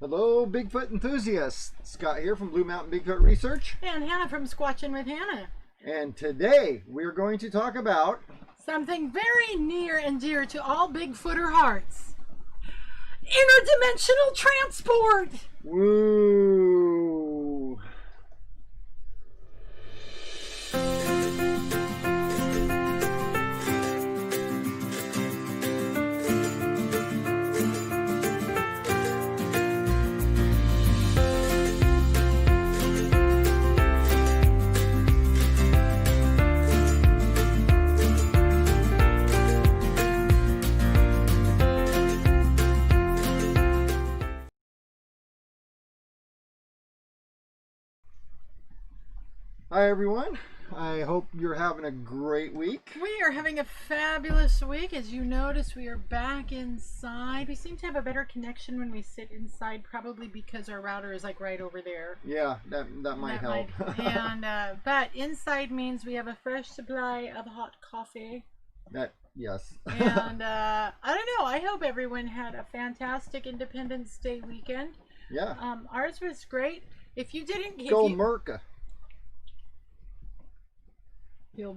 Hello, Bigfoot enthusiasts. Scott here from Blue Mountain Bigfoot Research. And Hannah from Squatching with Hannah. And today we're going to talk about something very near and dear to all Bigfooter hearts. Interdimensional transport! Woo! Hi everyone, I hope you're having a great week. We are having a fabulous week. As you notice, we are back inside. We seem to have a better connection when we sit inside, probably because our router is like right over there. Yeah, that might help. But inside means we have a fresh supply of hot coffee. Yes. And I don't know, I hope everyone had a fantastic Independence Day weekend. Yeah. Ours was great. If you didn't... Go Merca.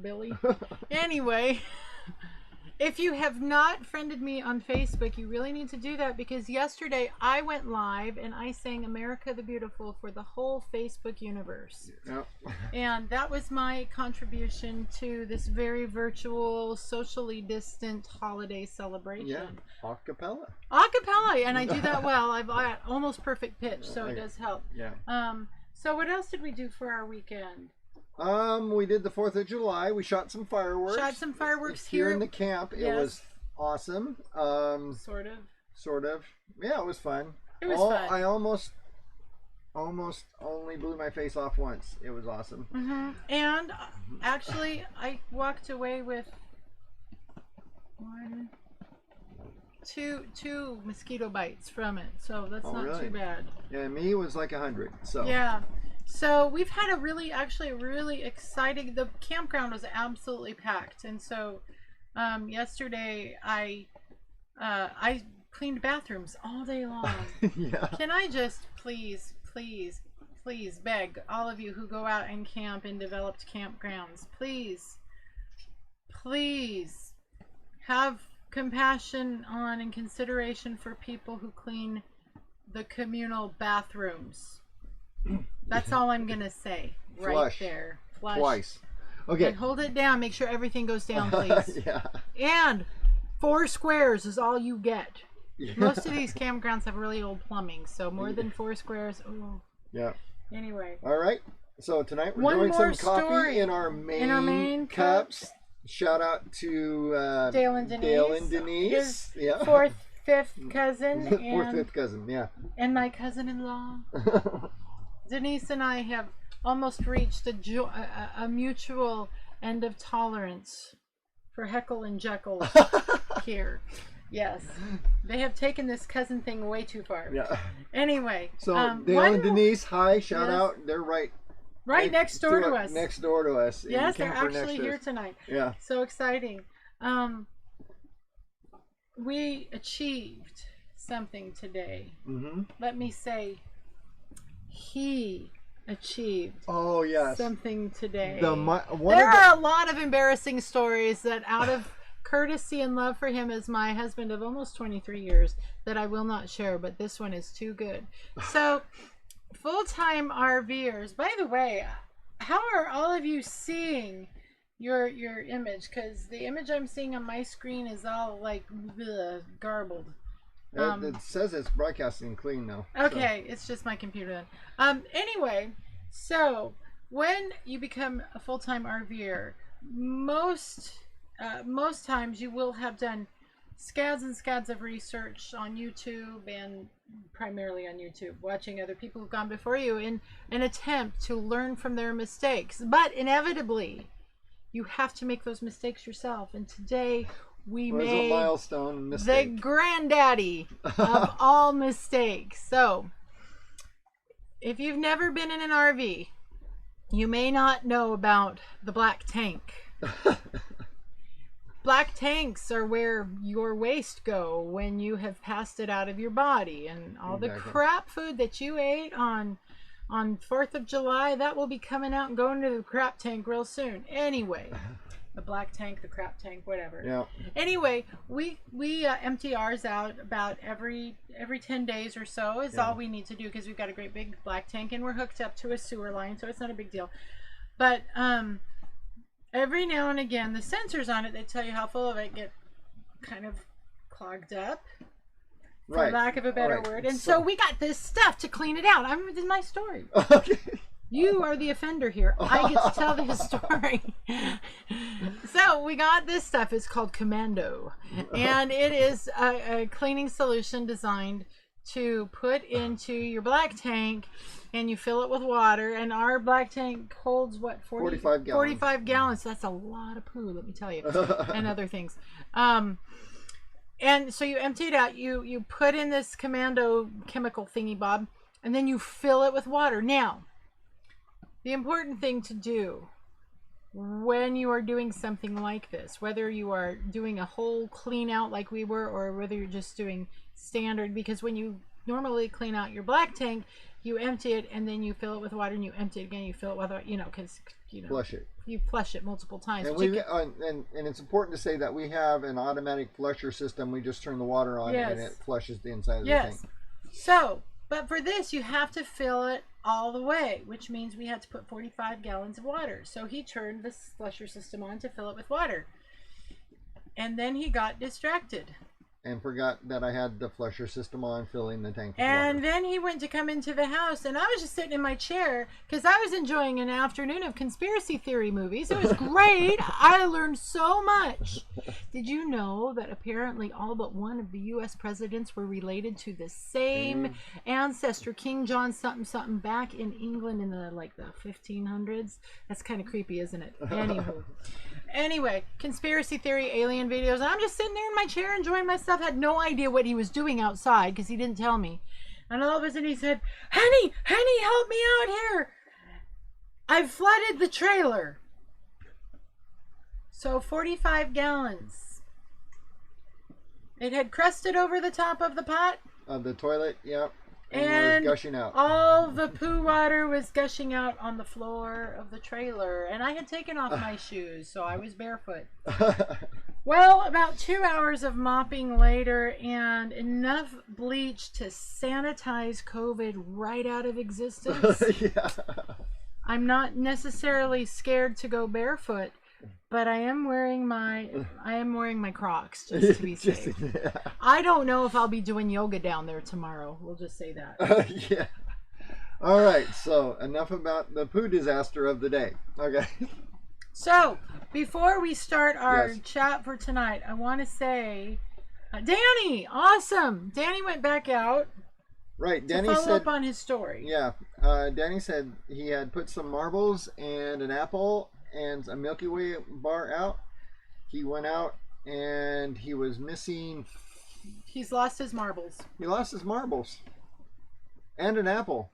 Billy. Anyway, if you have not friended me on Facebook, you really need to do that, because yesterday I went live and I sang America the Beautiful for the whole Facebook universe. Yep. And that was my contribution to this very virtual, socially distant holiday celebration. Yeah, acapella. Acapella, and I do that well. I've got almost perfect pitch, so it does help. Yeah. So what else did we do for our weekend? We did the 4th of July. We shot some fireworks. Shot some fireworks here in the camp. Yes. It was awesome. Sort of. Yeah, it was fun. It was fun. I almost only blew my face off once. It was awesome. And actually, I walked away with two mosquito bites from it, so that's not really? too bad. Yeah, me was like 100. So yeah. So we've had a really exciting. The campground was absolutely packed, and so yesterday I cleaned bathrooms all day long. Yeah. Can I just please beg all of you who go out and camp in developed campgrounds, please have compassion on and consideration for people who clean the communal bathrooms. That's all I'm gonna say. Right there. Flush. Twice. Okay. And hold it down. Make sure everything goes down, please. Yeah. And 4 squares is all you get. Yeah. Most of these campgrounds have really old plumbing, so more than 4 squares. Ooh. Yeah. Anyway. All right. So tonight we're doing some coffee in our main cups. Shout out to Dale and Denise. His 4th, 5th cousin. 4th, 5th cousin. Yeah. And my cousin-in-law. Denise and I have almost reached a mutual end of tolerance for heckle and jekyll here. Yes, they have taken this cousin thing way too far. Yeah. Anyway, so Dale and Denise, hi, shout out. They're right next door to us. Next door to us. Yes, they're actually here tonight. Yeah. So exciting. We achieved something today. Let me say, he achieved something today. There are a lot of embarrassing stories that, out of courtesy and love for him as my husband of almost 23 years, that I will not share, but this one is too good. So, full-time RVers, by the way, how are all of you seeing your image? Because the image I'm seeing on my screen is all like garbled. It says it's broadcasting clean now. Okay, so it's just my computer then. Anyway, so when you become a full-time RVer, most times you will have done scads and scads of research on YouTube, and primarily on YouTube, watching other people who've gone before you in an attempt to learn from their mistakes. But inevitably, you have to make those mistakes yourself. And today we made a milestone mistake. The granddaddy of all mistakes. So, if you've never been in an RV, you may not know about the black tank. black tanks are where your waste go when you have passed it out of your body, and all the crap food that you ate on 4th of July, that will be coming out and going to the crap tank real soon. Anyway, the black tank, the crap tank, whatever. Yeah. Anyway, we empty ours out about every 10 days or so is all we need to do, because we've got a great big black tank and we're hooked up to a sewer line, so it's not a big deal. But every now and again, the sensors on it, they tell you how full of it, get kind of clogged up, for lack of a better word. And so we got this stuff to clean it out. This is my story. Okay. You are the offender here. I get to tell the story. So we got this stuff. It's called Commando. And it is a cleaning solution designed to put into your black tank, and you fill it with water. And our black tank holds what, 45 gallons. 45 gallons. That's a lot of poo, let me tell you, and other things. And so you empty it out. You put in this Commando chemical thingy bob, and then you fill it with water. Now, the important thing to do when you are doing something like this, whether you are doing a whole clean out like we were, or whether you're just doing standard, because when you normally clean out your black tank, you empty it and then you fill it with water, and you empty it again, you fill it with water, because flush it. You flush it multiple times. And and it's important to say that we have an automatic flusher system. We just turn the water on and it flushes the inside of the tank. So, but for this, you have to fill it all the way, which means we had to put 45 gallons of water. So he turned the flusher system on to fill it with water. And then he got distracted. And forgot that I had the flusher system on, filling the tank with and water. Then he went to come into the house, and I was just sitting in my chair because I was enjoying an afternoon of conspiracy theory movies. It was great. I learned so much. Did you know that apparently all but one of the U.S. presidents were related to the same ancestor, King John something something, back in England in the 1500s? That's kind of creepy, isn't it? Anyway, conspiracy theory, alien videos, and I'm just sitting there in my chair enjoying myself. Had no idea what he was doing outside because he didn't tell me. And all of a sudden he said, Honey, help me out here. I've flooded the trailer. So 45 gallons. It had crusted over the top of the pot. Of the toilet, yep. And it was gushing out. All the poo water was gushing out on the floor of the trailer. And I had taken off my shoes, so I was barefoot. Well, about 2 hours of mopping later, and enough bleach to sanitize COVID right out of existence. I'm not necessarily scared to go barefoot, but I am wearing my Crocs just to be safe. I don't know if I'll be doing yoga down there tomorrow. We'll just say that. All right. So enough about the poo disaster of the day. Okay. So before we start our chat for tonight, I want to say, Danny, awesome. Danny went back out. Right. Danny to follow said, up on his story. Yeah. Danny said he had put some marbles and an apple and a Milky Way bar out. He went out and he was missing. He's lost his marbles. He lost his marbles and an apple.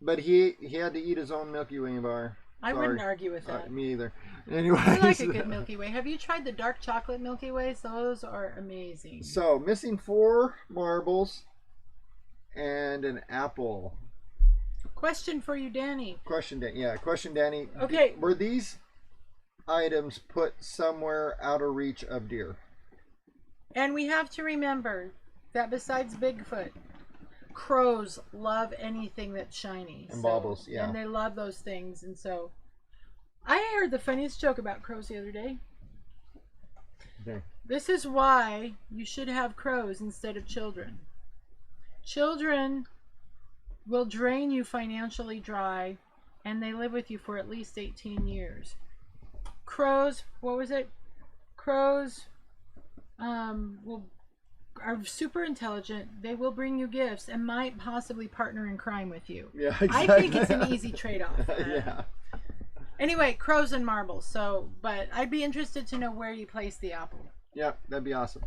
But he had to eat his own Milky Way bar. I wouldn't argue with that. Me either. Anyway, I like a good Milky Way. Have you tried the dark chocolate Milky Ways? Those are amazing. So missing 4 marbles and an apple. Question for you, Danny. Question, Danny. Okay. Were these items put somewhere out of reach of deer? And we have to remember that besides Bigfoot, crows love anything that's shiny. And baubles, yeah. And they love those things. And so I heard the funniest joke about crows the other day. Okay. This is why you should have crows instead of children. Children will drain you financially dry, and they live with you for at least 18 years. Crows, what was it? Crows are super intelligent. They will bring you gifts and might possibly partner in crime with you. Yeah, exactly. I think it's an easy trade-off. Yeah. Anyway, crows and marbles. So, but I'd be interested to know where you place the apple. Yeah, that'd be awesome.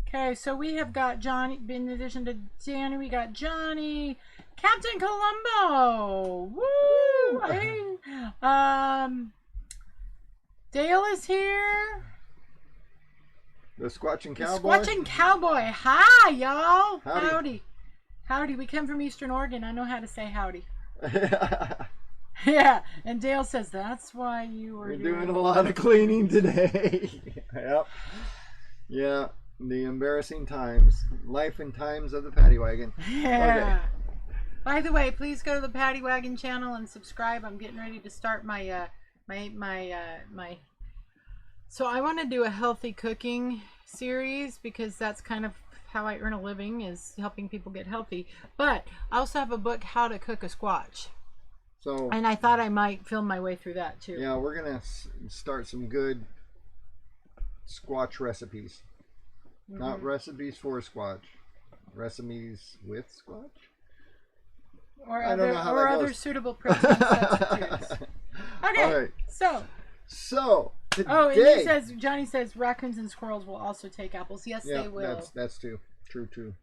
Okay, so we have got Johnny. In addition to Danny, we got Johnny, Captain Columbo. Woo! Hey. Dale is here. The Squatch and Cowboy. The Squatch and Cowboy. Hi, y'all. Howdy. Howdy. We come from Eastern Oregon. I know how to say howdy. Yeah. And Dale says, that's why you were doing a lot of cleaning today. Yep. Yeah. The embarrassing times. Life and times of the Paddy Wagon. Yeah. Okay. By the way, please go to the Paddy Wagon channel and subscribe. I'm getting ready to start my so I want to do a healthy cooking series because that's kind of how I earn a living, is helping people get healthy. But I also have a book, How to Cook a Squatch. So, and I thought I might film my way through that too. Yeah, we're gonna start some good Squatch recipes. Not recipes for Squatch, recipes with Squatch. Or other suitable protein substitutes. Okay, all right. So today, and Johnny says raccoons and squirrels will also take apples. Yes, they will. That's true. True.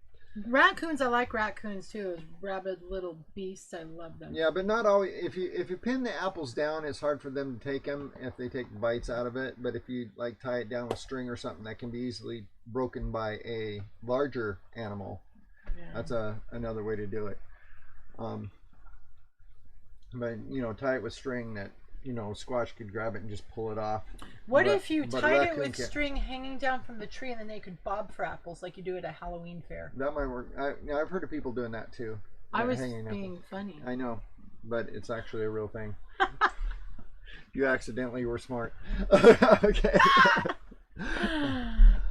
Raccoons, I like raccoons too. Those rabid little beasts, I love them. Yeah, but not always. If you pin the apples down, it's hard for them to take them if they take bites out of it. But if you like tie it down with string or something, that can be easily broken by a larger animal. Yeah. That's another way to do it. But tie it with string that Squatch could grab it and just pull it off. What if you tied it with string hanging down from the tree and then they could bob for apples like you do at a Halloween fair? That might work. I've heard of people doing that too. I was being funny. I know, but it's actually a real thing. You accidentally were smart. Okay.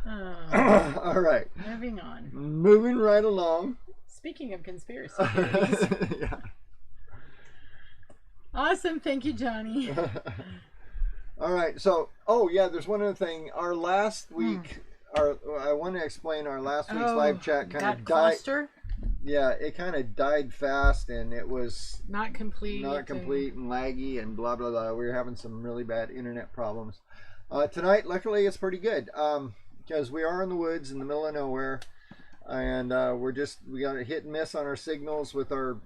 All right. Moving on. Moving right along. Speaking of conspiracy theories. Yeah. Awesome. Thank you, Johnny. All right. So, there's one other thing. Our last week, I want to explain our last week's live chat kind of died. Yeah, it kind of died fast, and it was not complete and laggy and blah, blah, blah. We were having some really bad internet problems. Tonight, luckily, it's pretty good because we are in the woods in the middle of nowhere. And we got a hit and miss on our signals with our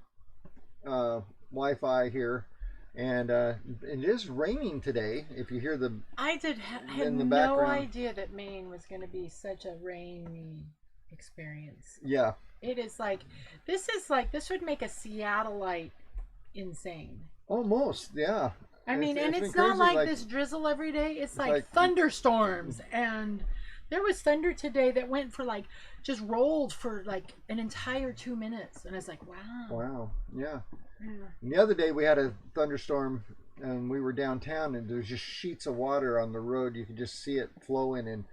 Wi-Fi here, and it is raining today. If you hear the, I had no idea that Maine was going to be such a rainy experience. Yeah, it is this would make a Seattleite insane. Almost, yeah. I mean, and it's not like this drizzle every day. It's like thunderstorms and. There was thunder today that went for just rolled for an entire 2 minutes. And I was like, wow. Wow. Yeah. And the other day we had a thunderstorm and we were downtown and there was just sheets of water on the road. You could just see it flowing and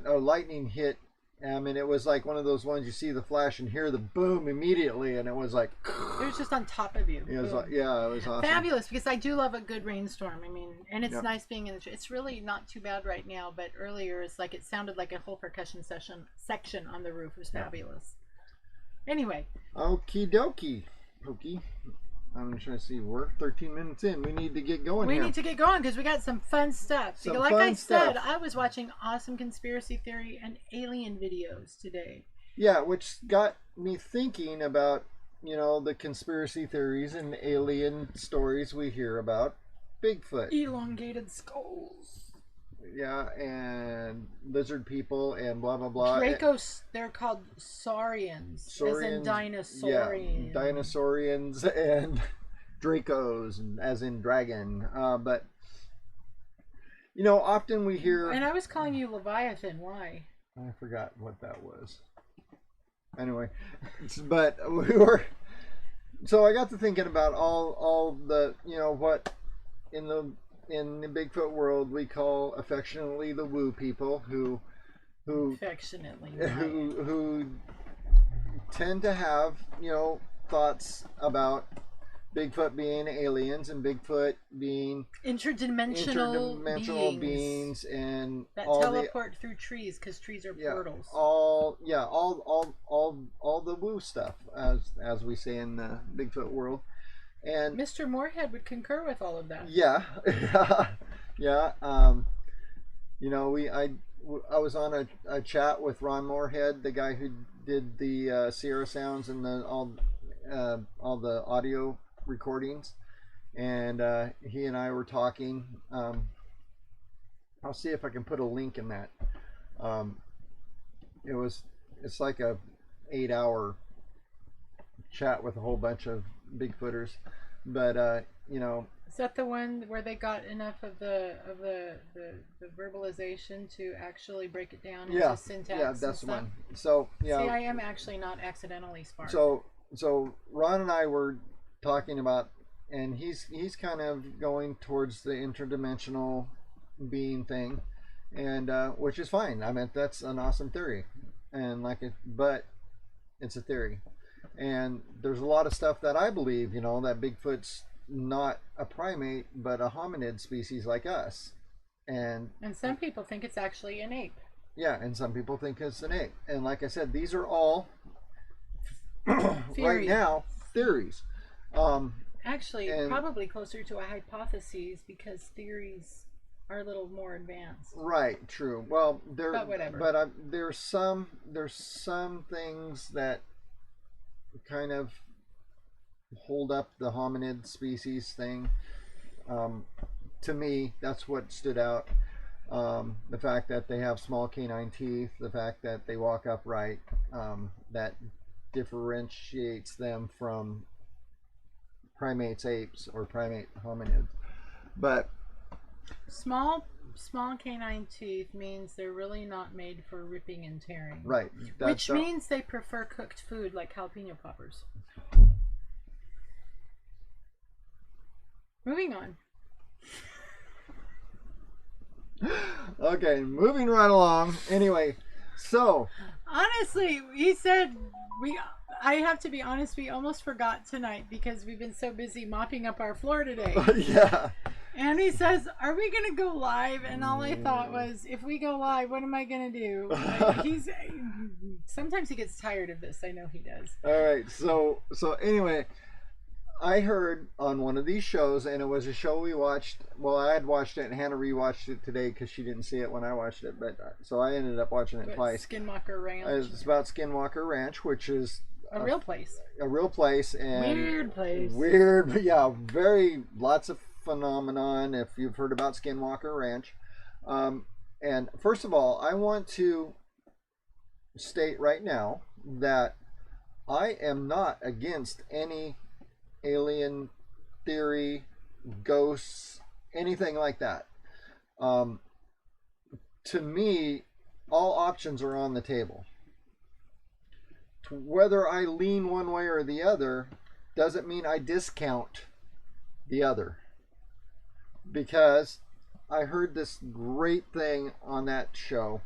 lightning hit. I mean, it was like one of those ones you see the flash and hear the boom immediately, and it was like it was just on top of you. It was it was awesome. Fabulous, because I do love a good rainstorm. I mean, and it's nice being in the. It's really not too bad right now, but earlier it's it sounded like a whole percussion section on the roof. It was fabulous. Anyway. Okie dokie, Pokey. I'm trying to see. We're 13 minutes in. We need to get going. We need to get going because we got some fun stuff. Like I said, I was watching awesome conspiracy theory and alien videos today. Yeah, which got me thinking about, the conspiracy theories and alien stories we hear about Bigfoot. Elongated skulls. Yeah, and lizard people and blah, blah, blah. Dracos, they're called saurians, as in dinosaurians. Yeah, dinosaurians and Dracos, as in dragon. But, often we hear... And I was calling you Leviathan. Why? I forgot what that was. Anyway, but we were... So I got to thinking about all the, what in the Bigfoot world we call affectionately the woo people who affectionately who tend to have thoughts about Bigfoot being aliens and Bigfoot being interdimensional beings and that teleport through trees because trees are portals. All the woo stuff as we say in the Bigfoot world. And Mr. Moorhead would concur with all of that. Yeah. Yeah. I was on a chat with Ron Moorhead, the guy who did the Sierra Sounds and all the audio recordings, and he and I were talking. I'll see if I can put a link in that. It's like a 8-hour chat with a whole bunch of Bigfooters, but you know. Is that the one where they got enough of the verbalization to actually break it down into syntax? Yeah, that's the one. So yeah. See, I am actually not accidentally smart. So Ron and I were talking about, and he's kind of going towards the interdimensional being thing, and which is fine. I mean, that's an awesome theory, and but it's a theory, and there's a lot of stuff that I believe, that Bigfoot's not a primate but a hominid species like us, and some people think it's actually an ape. Yeah, and some people think it's an ape, and like I said, these are all right now theories. Actually, probably closer to a hypothesis, because theories are a little more advanced. Right. True. Well, but whatever. But there's some things that kind of hold up the hominid species thing. To me, that's what stood out. The fact that they have small canine teeth, the fact that they walk upright, that differentiates them from primates, apes, or primate hominids. But small canine teeth means they're really not made for ripping and tearing. Right. Which means they prefer cooked food like jalapeno poppers. Moving on. Okay, moving right along. Anyway, so honestly, he said I have to be honest, we almost forgot tonight because we've been so busy mopping up our floor today. Yeah. And he says, "Are we gonna go live?" And all I thought was, if we go live, what am I gonna do? Sometimes he gets tired of this. I know he does. All right. So anyway, I heard on one of these shows, and it was a show we watched. Well, I had watched it, and Hannah rewatched it today because she didn't see it when I watched it. But so I ended up watching it twice. Skinwalker Ranch. It's about Skinwalker Ranch, which is a real place. A real place, and weird place. Weird, yeah. Lots of phenomenon. If you've heard about Skinwalker Ranch, and first of all, I want to state right now that I am not against any alien theory, ghosts, anything like that. To me, all options are on the table. Whether I lean one way or the other doesn't mean I discount the other, because I heard this great thing on that show,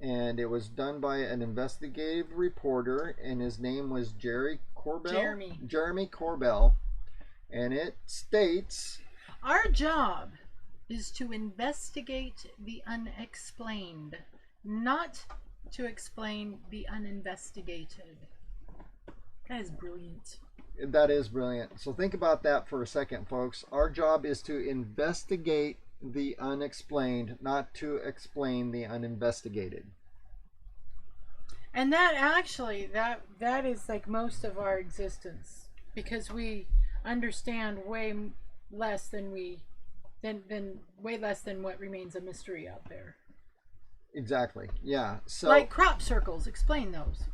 and it was done by an investigative reporter, and his name was Jeremy Corbell, and it states, "Our job is to investigate the unexplained, not to explain the uninvestigated." That is brilliant. That is brilliant. So think about that for a second, folks. Our job is to investigate the unexplained, not to explain the uninvestigated. And that actually, that is like most of our existence, because we understand way less than what remains a mystery out there. Exactly. Yeah. So like crop circles, explain those.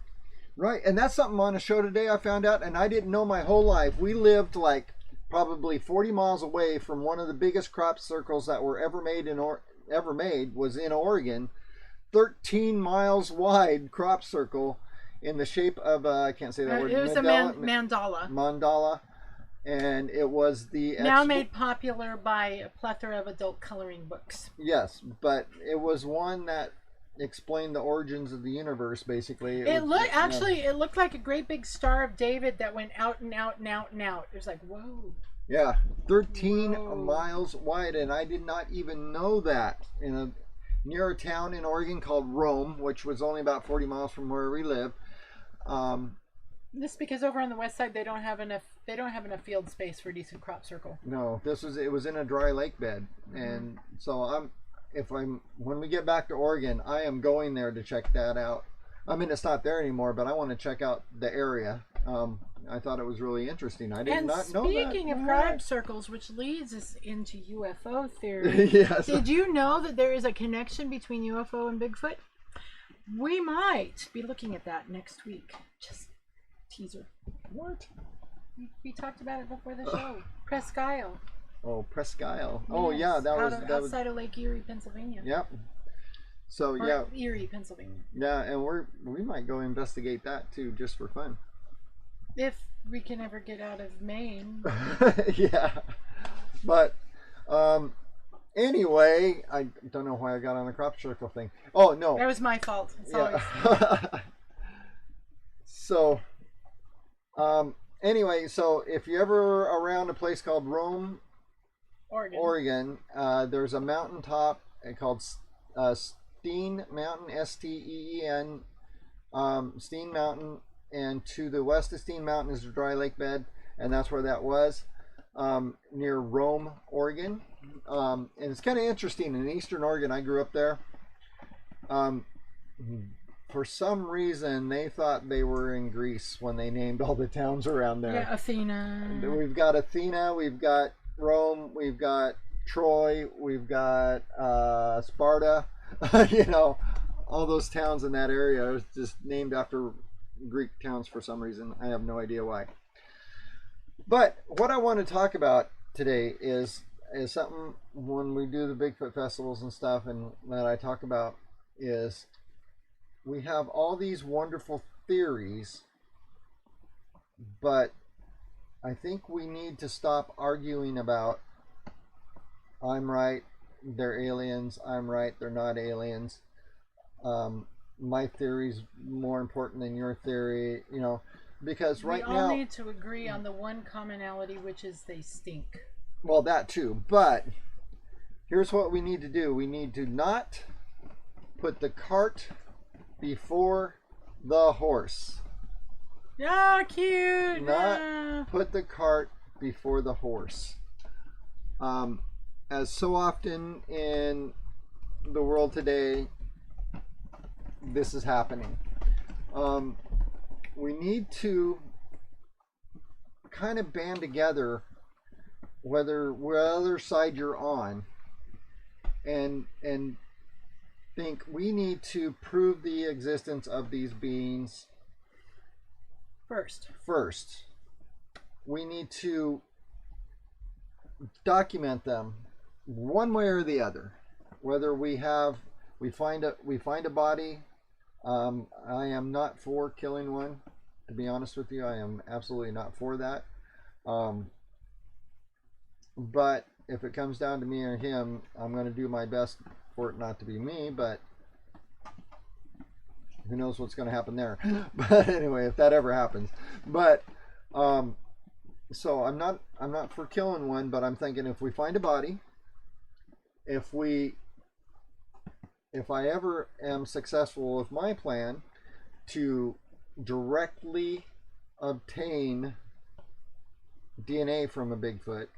Right, and that's something on a show today I found out, and I didn't know my whole life. We lived like probably 40 miles away from one of the biggest crop circles that were ever made was in Oregon. 13 miles wide crop circle in the shape of I can't say that word. It was a mandala. Mandala, and it was now made popular by a plethora of adult coloring books. Yes, but it was one that explained the origins of the universe, basically. It looked like a great big Star of David that went out and out and out and out. It was like, whoa. Yeah, 13 miles wide, and I did not even know that. Near a town in Oregon called Rome, which was only about 40 miles from where we live. This because over on the west side they don't have enough field space for a decent crop circle. No, it was in a dry lake bed, and so when we get back to Oregon, I am going there to check that out. I mean, it's not there anymore, but I want to check out the area I thought it was really interesting. I did not know that. Speaking of crop circles, which leads us into UFO theory. Yes. Did you know that there is a connection between UFO and Bigfoot? We might be looking at that next week. Just teaser. What? We talked about it before the show. Presque Isle. Oh, Presque Isle. Yes. Oh, yeah, that was outside of Lake Erie, Pennsylvania. Yep. So Erie, Pennsylvania. Yeah, and we might go investigate that too, just for fun. If we can ever get out of Maine. Yeah. But anyway, I don't know why I got on the crop circle thing. Oh no. That was my fault. Sorry. So anyway, so if you're ever around a place called Rome, Oregon, there's a mountaintop called Steen Mountain, S-T-E-E-N, Steen Mountain, and to the west of Steen Mountain is a dry lake bed, and that's where that was, near Rome, Oregon. And it's kind of interesting. In Eastern Oregon, I grew up there. For some reason, they thought they were in Greece when they named all the towns around there. Yeah, Athena. We've got Athena, we've got Rome, we've got Troy, we've got Sparta. You know, all those towns in that area are just named after Greek towns for some reason. I have no idea why. But what I want to talk about today is something when we do the Bigfoot festivals and stuff, and that I talk about is we have all these wonderful theories, but I think we need to stop arguing about I'm right, they're aliens, I'm right, they're not aliens. My theory's more important than your theory, you know, because right now we all need to agree on the one commonality, which is they stink. Well, that too, but here's what we need to do. We need to not put the cart before the horse. Yeah, cute. Not put the cart before the horse. As so often in the world today, this is happening. We need to kind of band together, whether side you're on, and think we need to prove the existence of these beings first. We need to document them one way or the other. Whether we find a body. I am not for killing one, to be honest with you. I am absolutely not for that. But if it comes down to me or him, I'm going to do my best for it not to be me, but who knows what's going to happen there. But anyway, if that ever happens. But so I'm not for killing one, but I'm thinking if we find a body, if I ever am successful with my plan to directly obtain DNA from a Bigfoot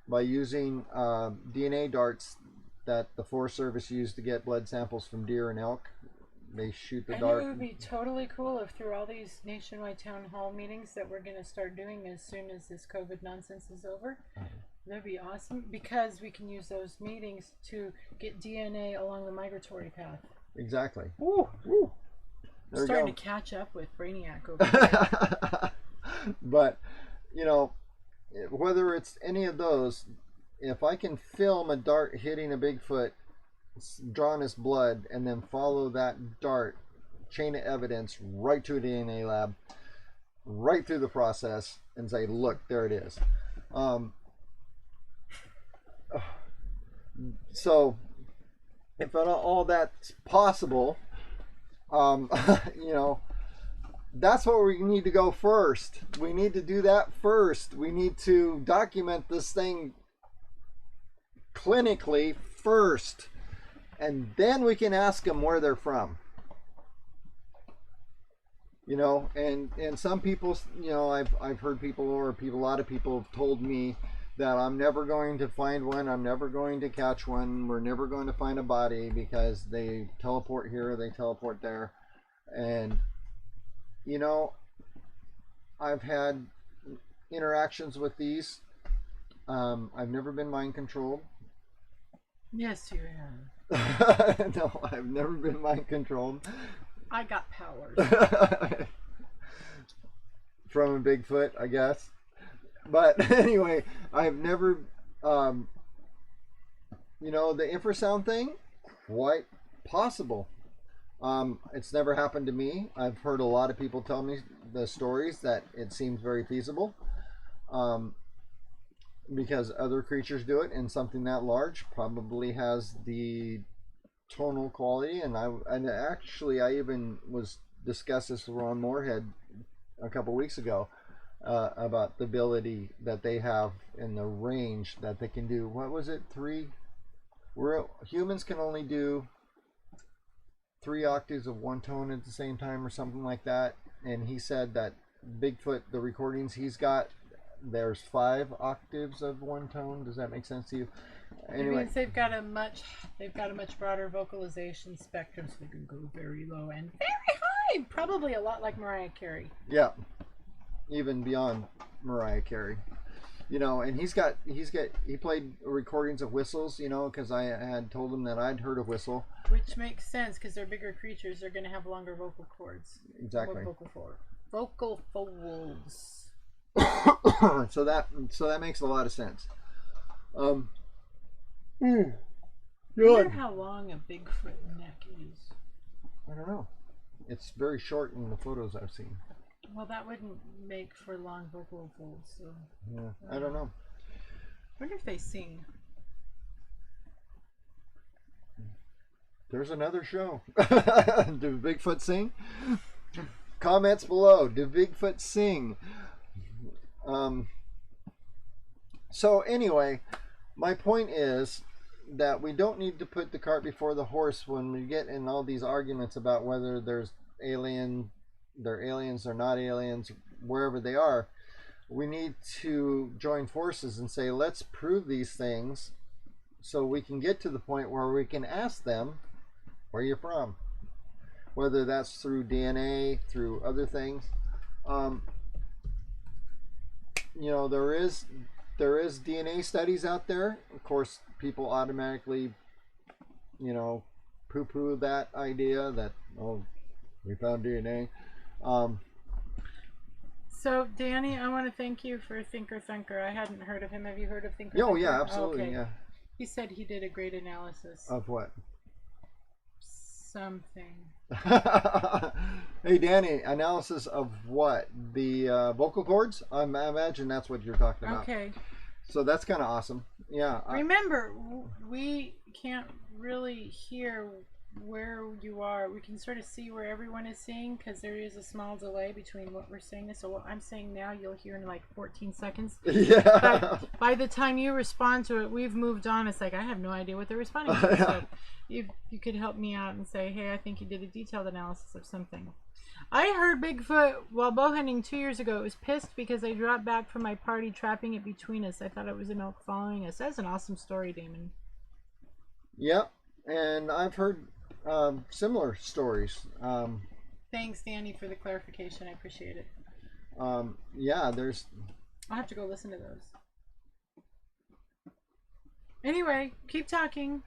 by using DNA darts that the Forest Service used to get blood samples from deer and elk. They shoot the dart. It would be totally cool if through all these nationwide town hall meetings that we're going to start doing as soon as this COVID nonsense is over. That'd be awesome, because we can use those meetings to get DNA along the migratory path. Exactly. Ooh. I'm starting to catch up with Brainiac over there. But, you know, whether it's any of those, if I can film a dart hitting a Bigfoot, drawing his blood, and then follow that dart, chain of evidence, right to a DNA lab, right through the process, and say, look, there it is. So if all that's possible, you know, that's what we need to go first. We need to do that first. We need to document this thing clinically first, and then we can ask them where they're from. You know, and some people, you know, I've heard people, a lot of people have told me that I'm never going to find one, I'm never going to catch one, we're never going to find a body because they teleport here, they teleport there. And, you know, I've had interactions with these. I've never been mind controlled. Yes, you have. No, I've never been mind controlled. I got powers. From a Bigfoot, I guess. But anyway, I've never, the infrasound thing, quite possible. It's never happened to me. I've heard a lot of people tell me the stories that it seems very feasible. Because other creatures do it, and something that large probably has the tonal quality. And I even was discussed this with Ron Moorhead a couple weeks ago about the ability that they have in the range that they can do. What was it? Humans can only do 3 octaves of one tone at the same time or something like that. And he said that Bigfoot, the recordings he's got, there's 5 octaves of one tone. Does that make sense to you? Anyway, it means they've got a much broader vocalization spectrum, so they can go very low and very high. Probably a lot like Mariah Carey. Yeah, even beyond Mariah Carey. And he played recordings of whistles. Because I had told him that I'd heard a whistle, which makes sense because they're bigger creatures. They're going to have longer vocal cords. Exactly. Vocal folds. So that makes a lot of sense. I wonder how long a Bigfoot neck is. I don't know. It's very short in the photos I've seen. Well, that wouldn't make for long vocal folds. So yeah, I don't know. I wonder if they sing. There's another show. Do Bigfoot sing? Comments below. Do Bigfoot sing? So anyway, my point is that we don't need to put the cart before the horse when we get in all these arguments about whether they're aliens, they're not aliens, wherever they are. We need to join forces and say, let's prove these things so we can get to the point where we can ask them, where you're from, whether that's through DNA, through other things. There is DNA studies out there. Of course, people automatically, poo-poo that idea that, we found DNA. So, Danny, I want to thank you for Thinker Thunker. I hadn't heard of him. Have you heard of Thinker Thunker? Oh, yeah, absolutely. Okay. Yeah. He said he did a great analysis. Of what? Something. Hey, Danny, analysis of what? The vocal cords? I imagine that's what you're talking about. Okay. So that's kind of awesome. Yeah. Remember, we can't really hear where you are. We can sort of see where everyone is saying because there is a small delay between what we're saying. So what I'm saying now, you'll hear in like 14 seconds. Yeah. But by the time you respond to it, we've moved on. It's like I have no idea what they're responding to. So you could help me out and say, hey, I think you did a detailed analysis of something. I heard Bigfoot while bow hunting 2 years ago. It was pissed because I dropped back from my party, trapping it between us. I thought it was an elk following us. That's an awesome story, Damon. Yep, and I've heard similar stories. Thanks, Danny, for the clarification. I appreciate it. Yeah, there's... I'll have to go listen to those. Anyway, keep talking.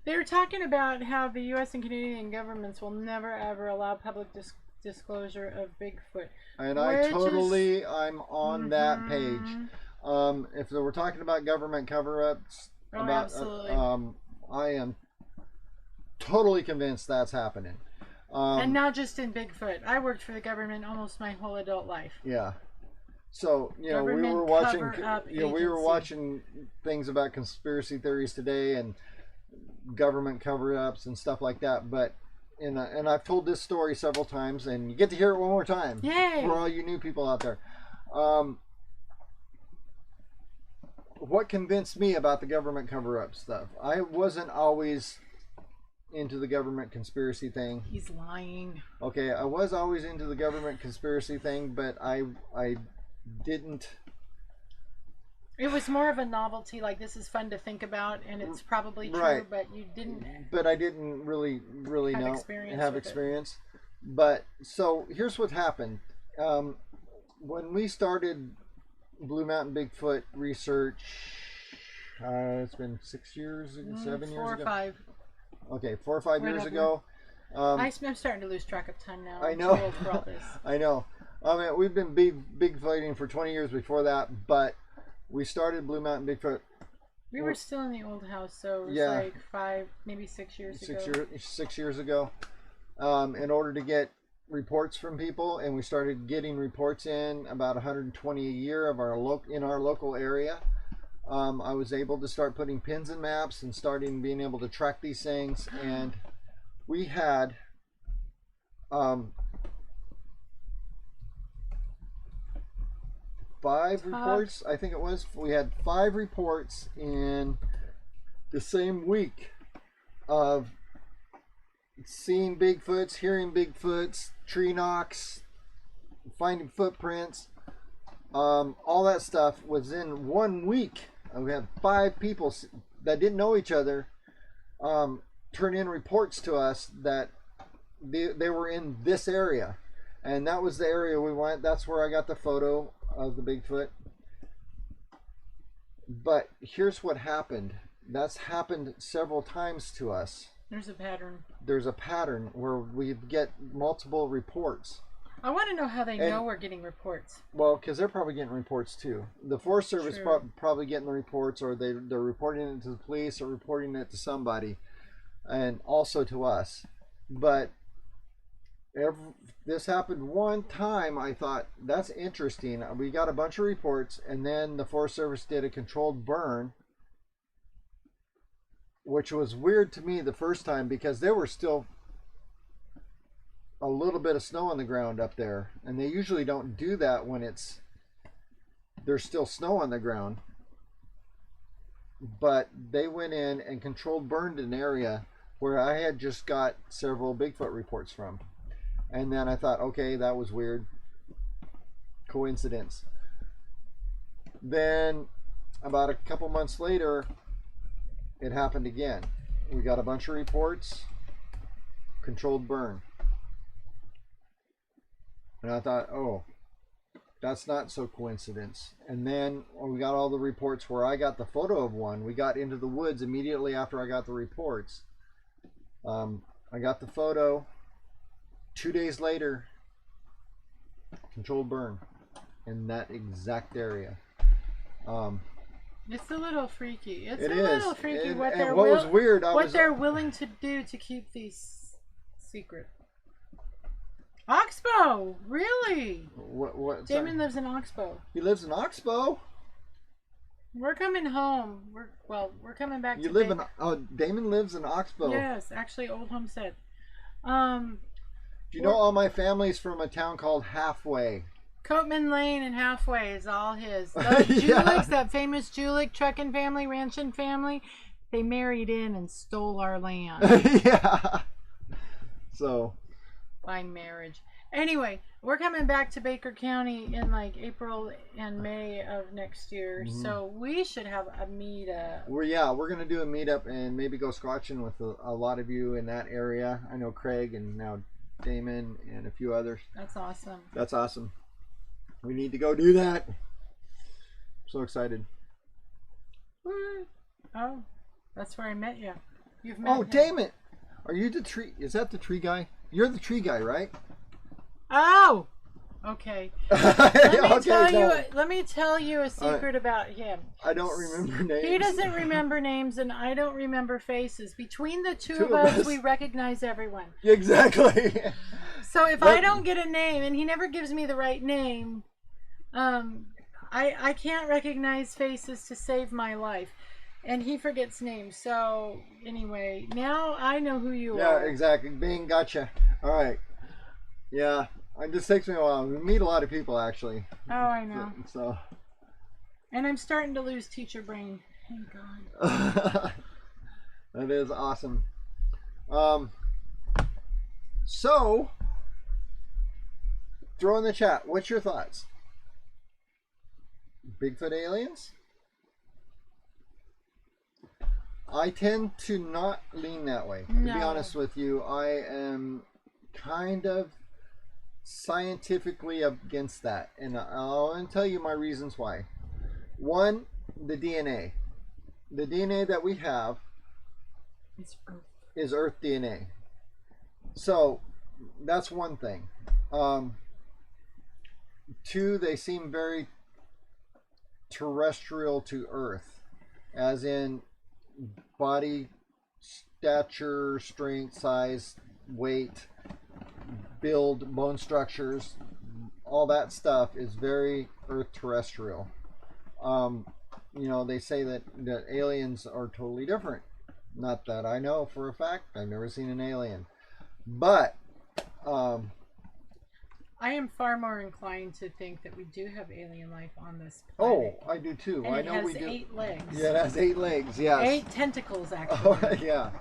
They were talking about how the U.S. and Canadian governments will never, ever allow public disclosure of Bigfoot. And I'm on that page. If we're talking about government cover-ups, absolutely. I am totally convinced that's happening. And not just in Bigfoot. I worked for the government almost my whole adult life. Yeah. So, we were watching things about conspiracy theories today and government cover-ups and stuff like that, but and I've told this story several times, and you get to hear it one more time. Yay! For all you new people out there. What convinced me about the government cover-up stuff? I wasn't always into the government conspiracy thing. He's lying. Okay, I was always into the government conspiracy thing, but I didn't. It was more of a novelty, like this is fun to think about, and it's probably true, right. But you didn't. But I didn't really have experience. But so here's what happened. when we started Blue Mountain Bigfoot research, it's been 6 years, 7 years ago. 4 or 5. Okay, 4 or 5 years ago. I'm starting to lose track of time now. I know. I'm too old for all this. I know. I mean, we've been bigfooting for 20 years before that, but we started Blue Mountain Bigfoot. We were still in the old house, so it was like 5, maybe 6 years ago. 6 years ago. In order to get reports from people, and we started getting reports in about 120 a year of in our local area. I was able to start putting pins in maps and being able to track these things, and we had 5 reports, I think it was. We had 5 reports in the same week of seeing Bigfoots, hearing Bigfoots, tree knocks, finding footprints. All that stuff was in 1 week. We had 5 people that didn't know each other turn in reports to us that they were in this area. And that was the area we went. That's where I got the photo of the Bigfoot. But here's what happened. That's happened several times to us. There's a pattern. There's a pattern where we get multiple reports. I want to know how they know we're getting reports. Well, because they're probably getting reports too. The Forest Service probably getting the reports, or they're reporting it to the police or reporting it to somebody, and also to us. But this happened one time. I thought, that's interesting. We got a bunch of reports, and then the Forest Service did a controlled burn, which was weird to me the first time because there were still a little bit of snow on the ground up there, and they usually don't do that when there's still snow on the ground. But they went in and controlled burned an area where I had just got several Bigfoot reports from. And then I thought, okay, that was weird. Coincidence. Then about a couple months later, it happened again. We got a bunch of reports, controlled burn. And I thought, oh, that's not so coincidence. And then when we got all the reports where I got the photo of one, we got into the woods immediately after I got the reports. I got the photo. 2 days later, controlled burn in that exact area. It's a little freaky. It's a little freaky what they're willing to do to keep these secret. Oxbow, really? What? Damon lives in Oxbow. He lives in Oxbow? We're coming home. We're coming back. Damon lives in Oxbow. Yes, actually, Old Homestead. Do you know all my family's from a town called Halfway? Coatman Lane and Halfway is all his. Those Juliks, that famous Julik trucking family, ranching family, they married in and stole our land. Yeah. So. By marriage. Anyway, we're coming back to Baker County in like April and May of next year, so we should have a meetup. We're going to do a meetup and maybe go squatching with a lot of you in that area. I know Craig and now Damon and a few others. That's awesome. That's awesome. We need to go do that. I'm so excited. Oh, that's where I met you. You've met him. Damon! Are you the tree? Is that the tree guy? You're the tree guy, right? Oh! Okay. Let me tell you a secret about him. I don't remember names. He doesn't remember names, and I don't remember faces. Between the two of us, we recognize everyone. Exactly. So if I don't get a name, and he never gives me the right name, I can't recognize faces to save my life. And he forgets names. So anyway, now I know who you are. Yeah, exactly. Bing, gotcha. All right. Yeah. It just takes me a while. We meet a lot of people, actually. Oh, I know. So. And I'm starting to lose teacher brain. Thank God. That is awesome. So, throw in the chat. What's your thoughts? Bigfoot aliens? I tend to not lean that way. To be honest with you, I am kind of scientifically against that, and I'll tell you my reasons why. One, the DNA. The DNA that we have is Earth DNA. So that's one thing. Two, they seem very terrestrial to Earth, as in body stature, strength, size, weight, build, bone structures, all that stuff is very Earth terrestrial. They say that aliens are totally different. Not that I know for a fact. I've never seen an alien. But I am far more inclined to think that we do have alien life on this planet. Oh, I do too. And I know we do. It has 8 legs. Yeah, it has 8 legs, yes. 8 tentacles, actually. Oh, yeah.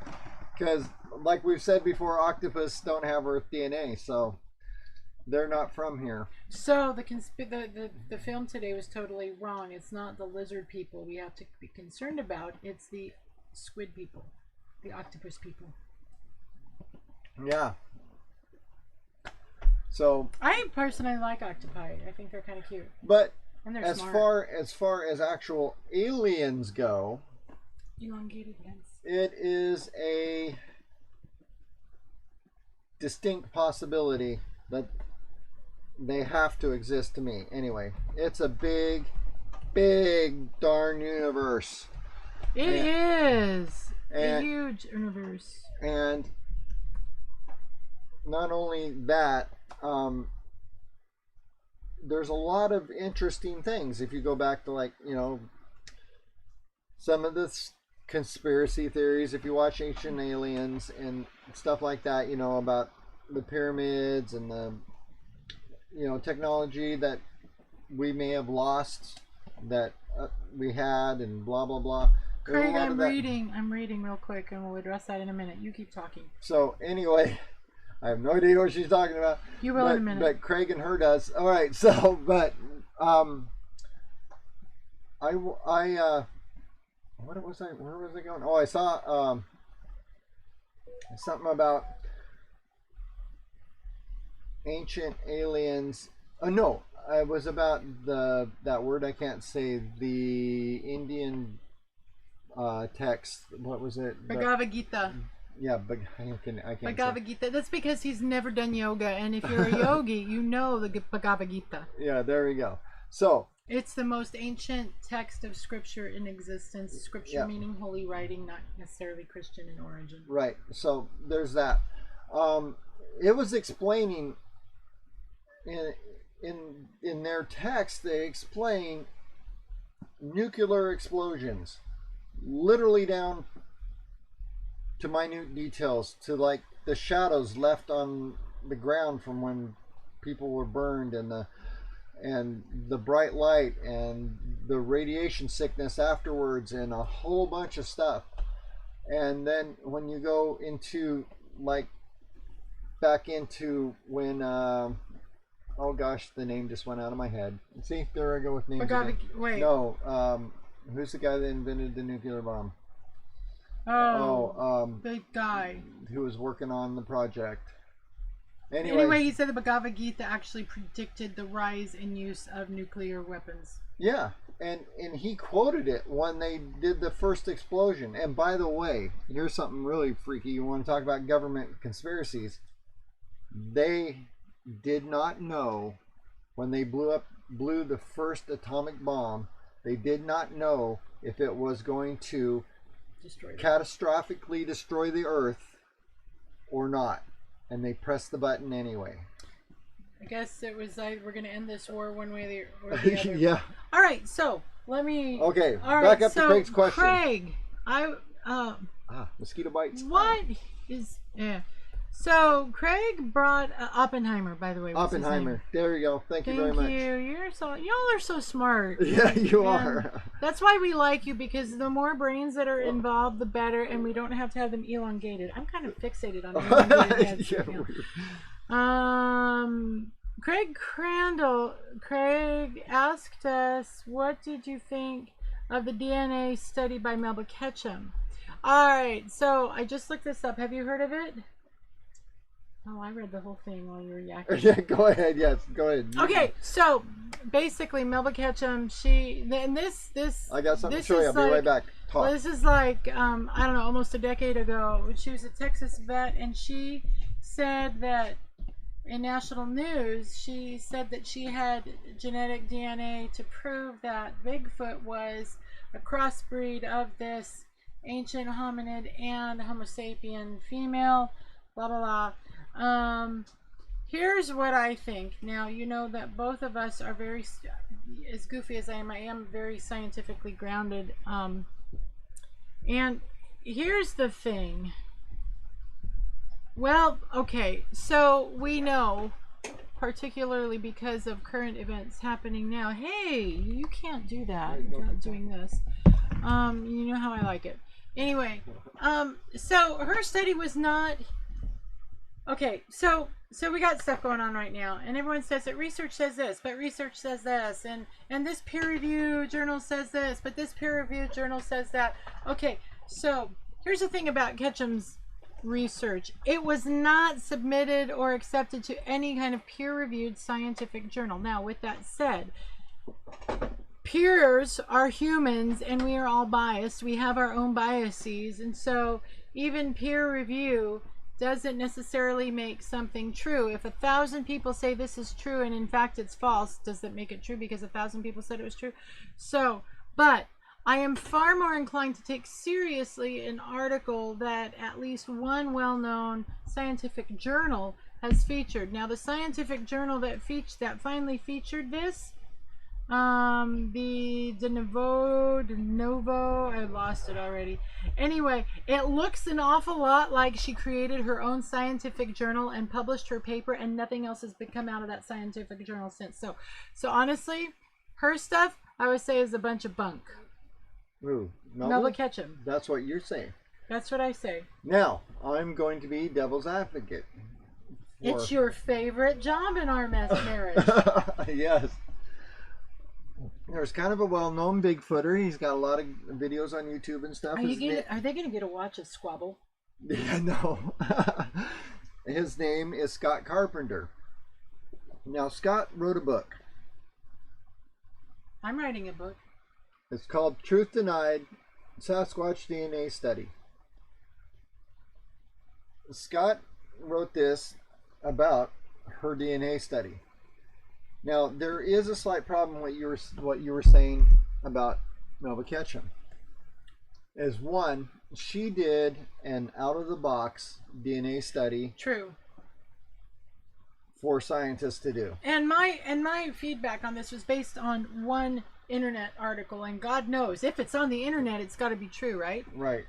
Because, like we've said before, octopus don't have Earth DNA, so they're not from here. So the film today was totally wrong. It's not the lizard people we have to be concerned about. It's the squid people, the octopus people. Yeah. So I personally like octopi. I think they're kind of cute. But and they're as smart. far as actual aliens go, elongated heads. It is a distinct possibility that they have to exist to me. Anyway, it's a big darn universe. It is a huge universe. And not only that, there's a lot of interesting things. If you go back to some of the conspiracy theories, if you watch Ancient Aliens and stuff like that, about the pyramids and the technology that we may have lost that we had, and blah blah blah. Craig, I'm reading real quick, and we'll address that in a minute. You keep talking. So anyway, I have no idea what she's talking about. You will in a minute. But Craig and her does. All right. So, but where was I going? Oh, I saw something about ancient aliens. No, it was about that word I can't say. The Indian text. What was it? Bhagavad Gita. Yeah, but I can't. Bhagavad Gita. That's because he's never done yoga, and if you're a yogi, you know the Bhagavad Gita. Yeah, there we go. So it's the most ancient text of scripture in existence. Scripture meaning holy writing, not necessarily Christian in origin. Right. So there's that. It was explaining in their text. They explain nuclear explosions, literally down to minute details, to like the shadows left on the ground from when people were burned, and the bright light and the radiation sickness afterwards, and a whole bunch of stuff. And then when you go into back into when oh gosh, the name just went out of my head. See, there I go with names again. Wait. No, who's the guy that invented the nuclear bomb? The guy who was working on the project. Anyway, he said the Bhagavad Gita actually predicted the rise in use of nuclear weapons. Yeah, and he quoted it when they did the first explosion. And by the way, here's something really freaky. You want to talk about government conspiracies? They did not know when they blew the first atomic bomb. They did not know if it was going to catastrophically destroy the Earth or not, and they pressed the button anyway. I guess it was like, we're going to end this war one way or the other. Yeah. All right, so let me. Okay, back up to Craig's question. Craig, mosquito bites. What is? Yeah. So Craig brought Oppenheimer, by the way. Oppenheimer. There you go. Thank you very much. Thank you. Y'all are so smart. Yeah, you are. That's why we like you, because the more brains that are involved, the better, and we don't have to have them elongated. I'm kind of fixated on elongated heads. Craig Crandall. Craig asked us, what did you think of the DNA study by Melba Ketchum? All right, so I just looked this up. Have you heard of it? Oh, I read the whole thing while you were yakking. Yeah, go ahead. Yes, go ahead. Okay, so basically, Melba Ketchum, I got something to show you. I'll be right back. Talk. Well, this is like, I don't know, almost a decade ago. She was a Texas vet, and she said that in national news, she said that she had genetic DNA to prove that Bigfoot was a crossbreed of this ancient hominid and Homo sapien female, blah, blah, blah. Here's what I think. Now, you know that both of us are very, as goofy as I am very scientifically grounded. And here's the thing. Well, okay, so we know, particularly because of current events happening now. Hey, you can't do that without doing this. You know how I like it. Anyway, so her study was not... Okay, so we got stuff going on right now, and everyone says that research says this, but research says this, and this peer-reviewed journal says this, but this peer-reviewed journal says that. Okay, so here's the thing about Ketchum's research. It was not submitted or accepted to any kind of peer-reviewed scientific journal. Now, with that said, peers are humans, and we are all biased. We have our own biases, and so even peer review doesn't necessarily make something true. If 1,000 people say this is true and in fact it's false, does that make it true because 1,000 people said it was true? So, but I am far more inclined to take seriously an article that at least one well-known scientific journal has featured. Now, the scientific journal that finally featured this, the De Novo, I lost it already. Anyway, it looks an awful lot like she created her own scientific journal and published her paper, and nothing else has come out of that scientific journal since. So honestly, her stuff, I would say, is a bunch of bunk. Ooh, Melba Ketchum. That's what you're saying. That's what I say. Now, I'm going to be devil's advocate. It's your favorite job in our marriage. Yes. There's kind of a well-known Bigfooter. He's got a lot of videos on YouTube and stuff. Are they going to get to watch us squabble? Yeah, no. His name is Scott Carpenter. Now, Scott wrote a book. I'm writing a book. It's called Truth Denied, Sasquatch DNA Study. Scott wrote this about her DNA study. Now, there is a slight problem with what you were saying about Melba Ketchum. Is one, she did an out-of-the-box DNA study. True. For scientists to do. And my feedback on this was based on one internet article, and God knows if it's on the internet, it's got to be true, right? Right.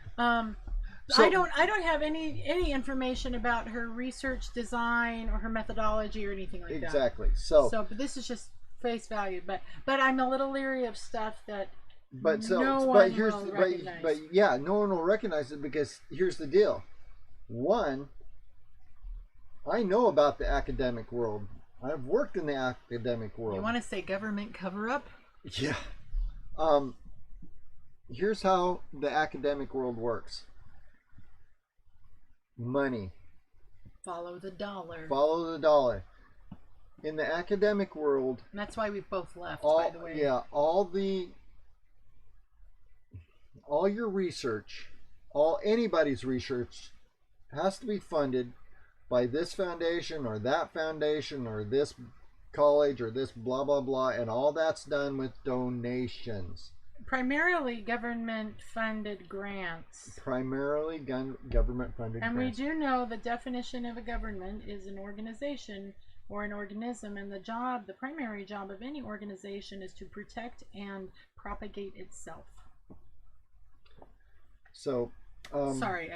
So, I don't have any information about her research design or her methodology or anything like that. Exactly. But this is just face value. But I'm a little leery of stuff that no one will recognize. But yeah, no one will recognize it because here's the deal. One, I know about the academic world. I've worked in the academic world. You want to say government cover-up? Yeah. Here's how the academic world works. Money. Follow the dollar. Follow the dollar. In the academic world... And that's why we both left, by the way. Yeah, all your research, anybody's research has to be funded by this foundation or that foundation or this college or this blah blah blah, and all that's done with donations. Primarily government-funded grants. Primarily government-funded grants. And we do know the definition of a government is an organization or an organism, and the primary job of any organization is to protect and propagate itself. So, sorry,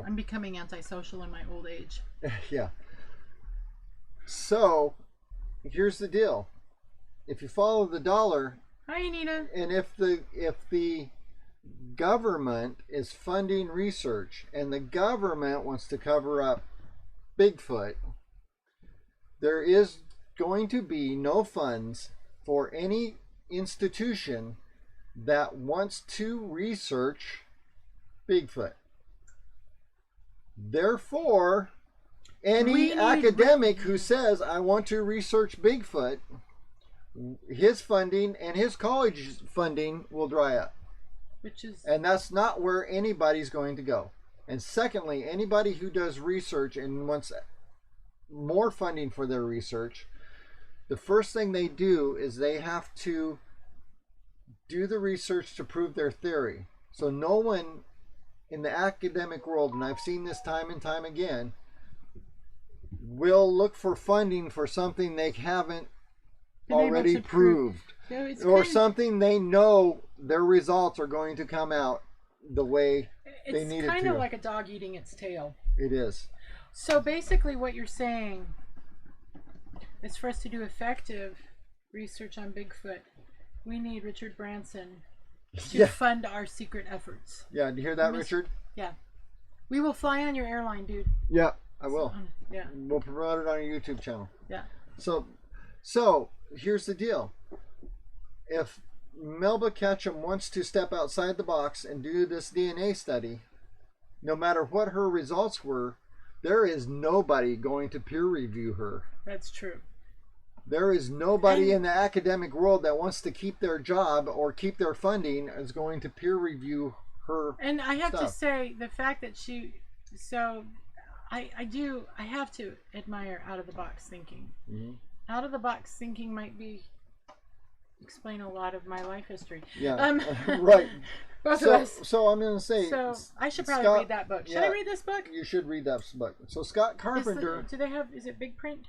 I'm becoming antisocial in my old age. Yeah. So, here's the deal. If you follow the dollar... Hi, Anita. And if the government is funding research and the government wants to cover up Bigfoot, there is going to be no funds for any institution that wants to research Bigfoot. Therefore, any academic who says, I want to research Bigfoot, his funding and his college funding will dry up. And that's not where anybody's going to go. And secondly, anybody who does research and wants more funding for their research, the first thing they do is they have to do the research to prove their theory. So no one in the academic world, and I've seen this time and time again, will look for funding for something they haven't already proved. No, or something they know their results are going to come out the way they need it to. It's kind of like a dog eating its tail. It is. So basically what you're saying is, for us to do effective research on Bigfoot, we need Richard Branson to fund our secret efforts. Yeah, do you hear that, Richard? Yeah. We will fly on your airline, dude. Yeah, I will. Yeah. We'll promote it on your YouTube channel. Yeah. So here's the deal. If Melba Ketchum wants to step outside the box and do this DNA study, no matter what her results were, there is nobody going to peer review her. That's true. There is nobody in the academic world that wants to keep their job or keep their funding is going to peer review her. And I have to say, the fact that I have to admire out of the box thinking. Mm-hmm. Out of the box thinking might explain a lot of my life history. Yeah, right. Both of us. So I'm going to say. So I should probably read that book. Should I read this book? You should read that book. So Scott Carpenter. Is it big print?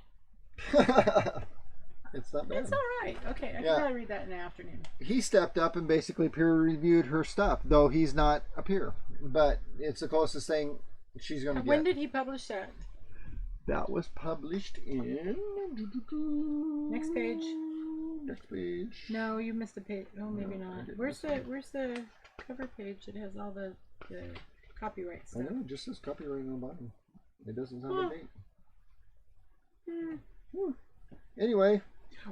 It's not bad. It's all right. Okay, I can probably read that in the afternoon. He stepped up and basically peer reviewed her stuff, though he's not a peer. But it's the closest thing she's going to get. When did he publish that? That was published in... Next page. Next page. No, you missed a page. Oh, maybe not. Where's the cover page that has all the copyright stuff? I know, it just says copyright on the bottom. It doesn't have a date. Anyway.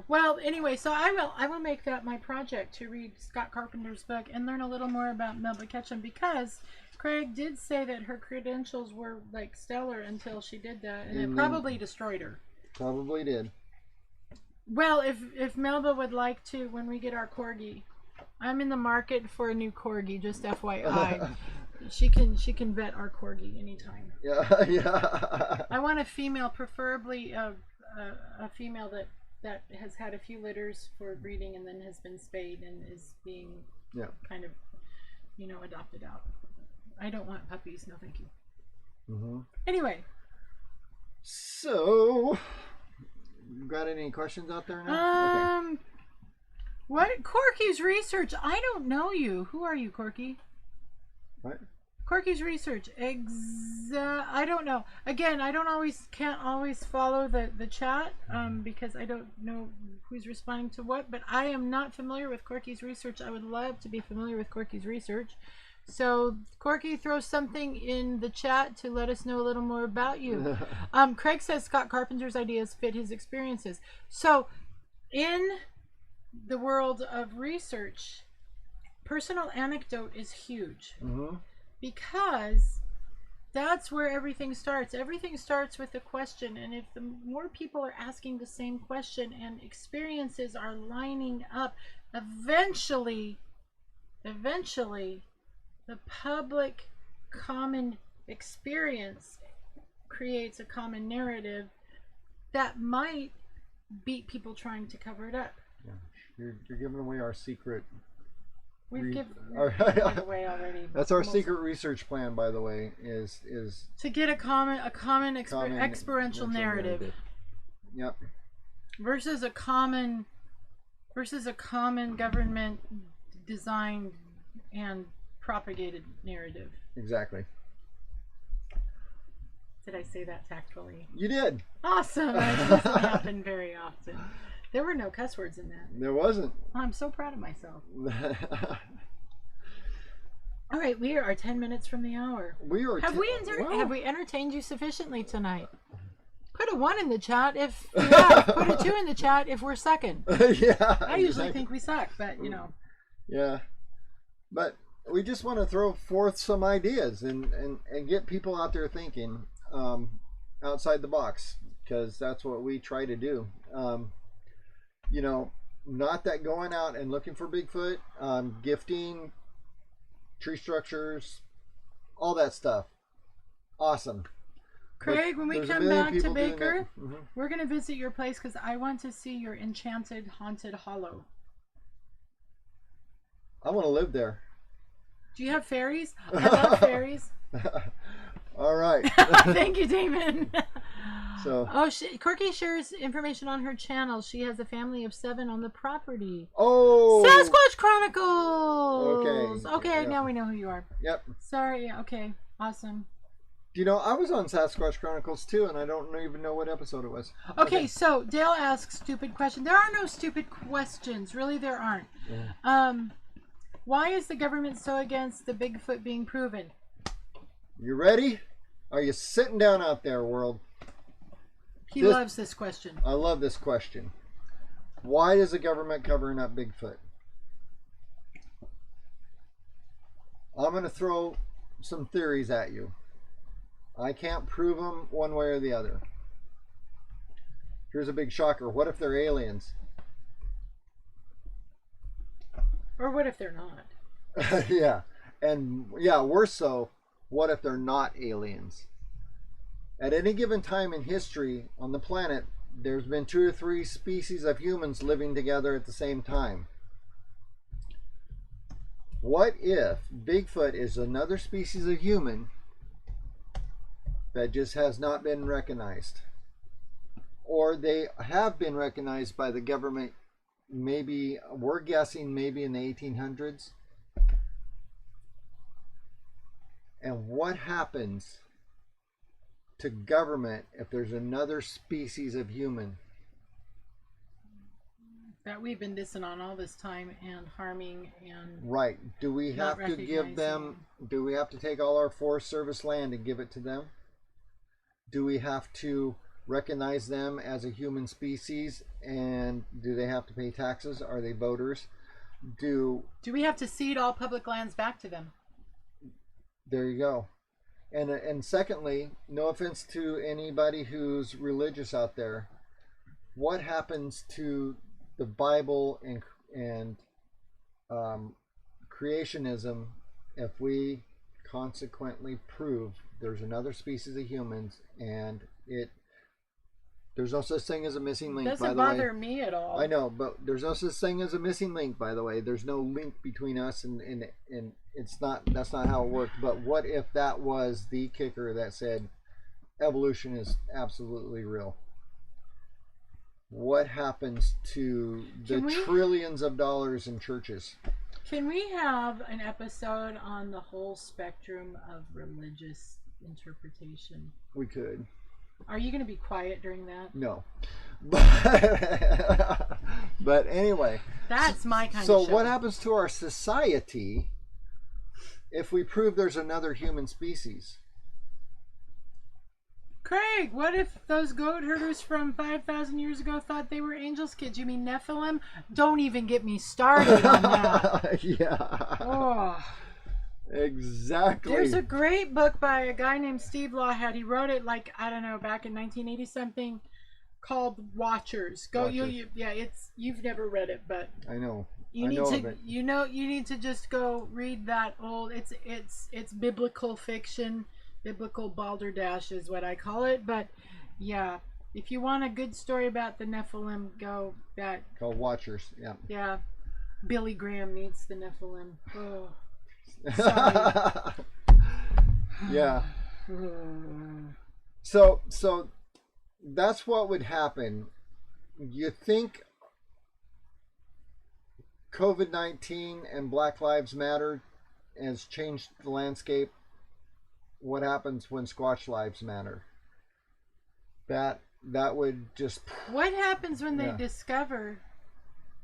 Well, so I will make that my project, to read Scott Carpenter's book and learn a little more about Melba Ketchum, because Craig did say that her credentials were like stellar until she did that, and it probably destroyed her. Probably did. Well, if Melba would like to, when we get our corgi, I'm in the market for a new corgi, just FYI. She can vet our corgi anytime. Yeah. I want a female, preferably a female that has had a few litters for breeding and then has been spayed and is being kind of, adopted out. I don't want puppies. No, thank you. Mm-hmm. Anyway. So, got any questions out there now? Okay. What? Corky's research. I don't know you. Who are you, Corky? What? Corky's research. I don't know. Again, can't always follow the chat because I don't know who's responding to what, but I am not familiar with Corky's research. I would love to be familiar with Corky's research. So, Corky, throw something in the chat to let us know a little more about you. Craig says Scott Carpenter's ideas fit his experiences. So, in the world of research, personal anecdote is huge. Mm-hmm. Because that's where everything starts. Everything starts with a question, and if the more people are asking the same question and experiences are lining up, eventually the public common experience creates a common narrative that might beat people trying to cover it up. Yeah. You're giving away our secret. We've given it away already. That's our secret research plan, by the way, is to get a common experiential narrative. Yep. Versus a common government designed and propagated narrative. Exactly. Did I say that tactfully? You did. Awesome. That doesn't happen very often. There were no cuss words in that. There wasn't. I'm so proud of myself. All right, we are 10 minutes from the hour. Have we entertained you sufficiently tonight? Put a 1 in the chat if you have. Put a 2 in the chat if we're sucking. Yeah. I usually think we suck, but Yeah. But we just want to throw forth some ideas and get people out there thinking outside the box, because that's what we try to do. You know, not that going out and looking for Bigfoot, gifting, tree structures, all that stuff. Awesome. Craig, when we come back to Baker, we're going to visit your place because I want to see your enchanted haunted hollow. I want to live there. Do you have fairies? I love fairies. All right. Thank you, Damon. So. Oh, Corky shares information on her channel. She has a family of 7 on the property. Oh. Sasquatch Chronicles. Okay, yep. Now we know who you are. Yep. Sorry. Okay. Awesome. You know, I was on Sasquatch Chronicles too, and I don't even know what episode it was. Okay, so Dale asks stupid question. There are no stupid questions. Really, there aren't. Yeah. Why is the government so against the Bigfoot being proven? You ready? Are you sitting down out there, world? He loves this question. I love this question. Why is the government covering up Bigfoot? I'm going to throw some theories at you. I can't prove them one way or the other. Here's a big shocker. What if they're aliens? Or what if they're not? Yeah. And yeah, worse so, what if they're not aliens? At any given time in history on the planet, there's been 2 or 3 species of humans living together at the same time. What if Bigfoot is another species of human that just has not been recognized? Or they have been recognized by the government, maybe, we're guessing maybe in the 1800s. And what happens to government if there's another species of human that we've been dissing on all this time and harming and right? Do we have to give them, do we have to take all our Forest Service land and give it to them? Do we have to recognize them as a human species, and do they have to pay taxes? Are they voters? Do we have to cede all public lands back to them? There you go. And secondly, no offense to anybody who's religious out there, what happens to the Bible and creationism if we consequently prove there's another species of humans and there's no such thing as a missing link, by the way. Doesn't bother me at all. I know, but there's no such thing as a missing link, by the way. There's no link between us and it's not, that's not how it worked. But what if that was the kicker that said evolution is absolutely real? What happens to the trillions of dollars in churches? Can we have an episode on the whole spectrum of religious interpretation? We could. Are you going to be quiet during that? No. But anyway. That's my kind of show. So what happens to our society if we prove there's another human species? Craig, what if those goat herders from 5,000 years ago thought they were angels' kids? You mean Nephilim? Don't even get me started on that. Yeah. Oh. Exactly. There's a great book by a guy named Steve Lawhead. He wrote it like, I don't know, back in 1980 something, called Watchers. You've never read it, but I know. You need to just go read that old. It's biblical fiction. Biblical balderdash is what I call it. But yeah, if you want a good story about the Nephilim, go that. Called Watchers. Yeah. Yeah. Billy Graham meets the Nephilim. Oh. Sorry. Yeah. So that's what would happen. You think COVID-19 and Black Lives Matter has changed the landscape? What happens when Squatch Lives Matter? That would just... What happens when they discover,